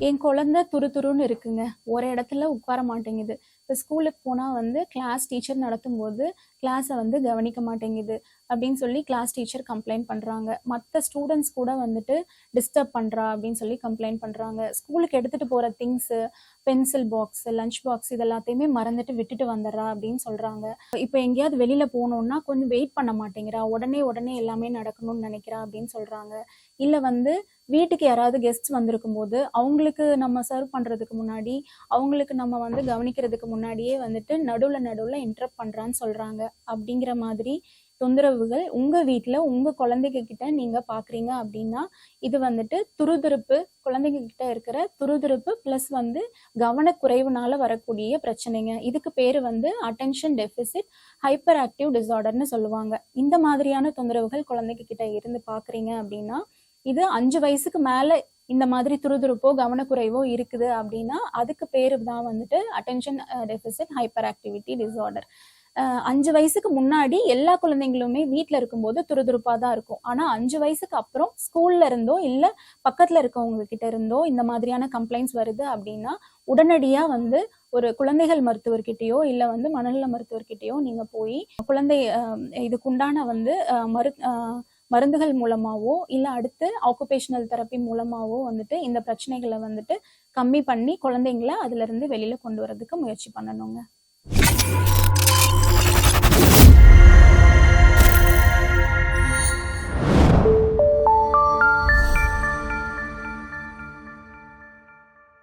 என் குழந்தை துருதுருன்னு இருக்குங்க. ஒரு இடத்துல உட்கார மாட்டேங்குது. இப்போ ஸ்கூலுக்கு போனா வந்து கிளாஸ் டீச்சர் நடத்தும்போது, கிளாஸ வந்து கவனிக்க மாட்டேங்குது அப்படின்னு சொல்லி கிளாஸ் டீச்சர் கம்ப்ளைண்ட் பண்றாங்க. மத்த ஸ்டூடண்ட்ஸ் கூட வந்துட்டு டிஸ்டர்ப் பண்றா அப்படின்னு சொல்லி கம்ப்ளைண்ட் பண்றாங்க. ஸ்கூலுக்கு எடுத்துட்டு போற things, pencil box, lunch box இது எல்லாத்தையுமே மறந்துட்டு விட்டுட்டு வந்துடுறா அப்படின்னு சொல்றாங்க. இப்போ எங்கேயாவது வெளியில போனோம்னா கொஞ்சம் வெயிட் பண்ண மாட்டேங்கிறா. உடனே உடனே எல்லாமே நடக்கணும்னு நினைக்கிறா அப்படின்னு சொல்றாங்க. இல்ல வந்து வீட்டுக்கு யாராவது கெஸ்ட்ஸ் வந்திருக்கும்போது, அவங்களுக்கு நம்ம சர்வ் பண்றதுக்கு முன்னாடி, அவங்களுக்கு நம்ம வந்து கவனிக்கிறதுக்கு முன்னாடியே வந்துட்டு நடுவுல இன்டரப்ட் பண்றான்னு சொல்றாங்க. அப்படிங்கிற மாதிரி தொந்தரவுகள் உங்க வீட்ல உங்க குழந்தைங்க கிட்ட நீங்க பார்க்குறீங்க அப்படின்னா, இது வந்துட்டு துருதுருப்பு, குழந்தைங்க கிட்ட இருக்கிற துருதுருப்பு பிளஸ் வந்து கவனக்குறைவுனால வரக்கூடிய பிரச்சனைங்க. இதுக்கு பேரு வந்து அட்டென்ஷன் டெஃபிசிட் ஹைப்பர் ஆக்டிவ் டிஸார்டர்ன்னு சொல்லுவாங்க. இந்த மாதிரியான தொந்தரவுகள் குழந்தைங்க கிட்ட இருந்து பார்க்குறீங்க அப்படின்னா, இது 5 வயசுக்கு மேல இந்த மாதிரி துருதுருப்போ கவனக்குறைவோ இருக்குது அப்படின்னா அதுக்கு பேரு தான் வந்துட்டு attention deficit hyper activity disorder. 5 வயசுக்கு முன்னாடி எல்லா குழந்தைங்களுமே வீட்டில் இருக்கும்போது துருதுருப்பா தான் இருக்கும். ஆனா 5 வயசுக்கு அப்புறம் ஸ்கூல்ல இருந்தோ இல்ல பக்கத்துல இருக்கவங்க கிட்ட இருந்தோ இந்த மாதிரியான கம்ப்ளைண்ட்ஸ் வருது அப்படின்னா உடனடியா வந்து ஒரு குழந்தைகள் மருத்துவர்கிட்டயோ இல்ல வந்து மனநல மருத்துவர்கிட்டயோ நீங்க போய் குழந்தை இதுக்குண்டான வந்து மருந்துகள் மூலமாவோ இல்ல அடுத்து ஆக்குபேஷனல் தெரப்பி மூலமாவோ வந்துட்டு இந்த பிரச்சனைகளை வந்துட்டு கம்மி பண்ணி குழந்தைங்கள அதுல இருந்து வெளியில கொண்டு வரதுக்கு முயற்சி பண்ணணுங்க.